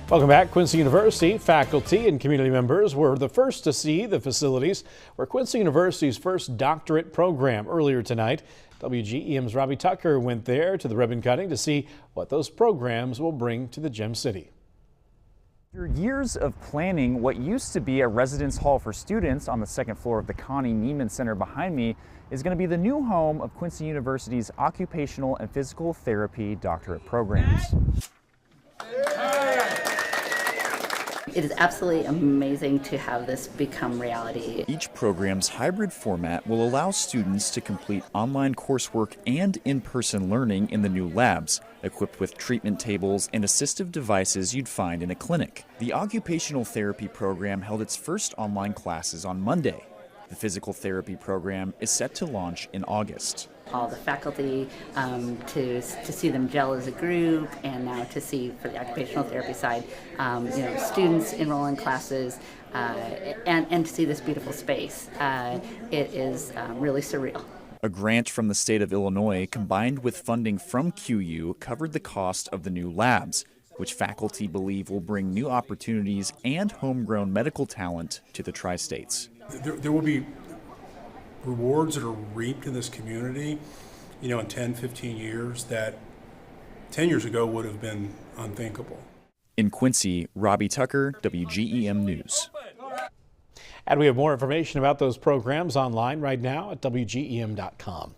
Welcome back. Quincy University faculty and community members were the first to see the facilities where Quincy University's first doctorate program earlier tonight. WGEM's Robbie Tucker went there to the ribbon cutting to see what those programs will bring to the Gem City. After years of planning what used to be a residence hall for students on the second floor of the Connie Neiman Center behind me is going to be the new home of Quincy University's occupational and physical therapy doctorate programs. It is absolutely amazing to have this become reality. Each program's hybrid format will allow students to complete online coursework and in-person learning in the new labs, equipped with treatment tables and assistive devices you'd find in a clinic. The occupational therapy program held its first online classes on Monday. The physical therapy program is set to launch in August. All the faculty, to see them gel as a group, and now to see for the occupational therapy side, students enroll in classes, and to see this beautiful space. It is really surreal. A grant from the state of Illinois combined with funding from QU covered the cost of the new labs, which faculty believe will bring new opportunities and homegrown medical talent to the tri-states. There will be rewards that are reaped in this community, in 10, 15 years that 10 years ago would have been unthinkable. In Quincy, Robbie Tucker, WGEM News. And we have more information about those programs online right now at WGEM.com.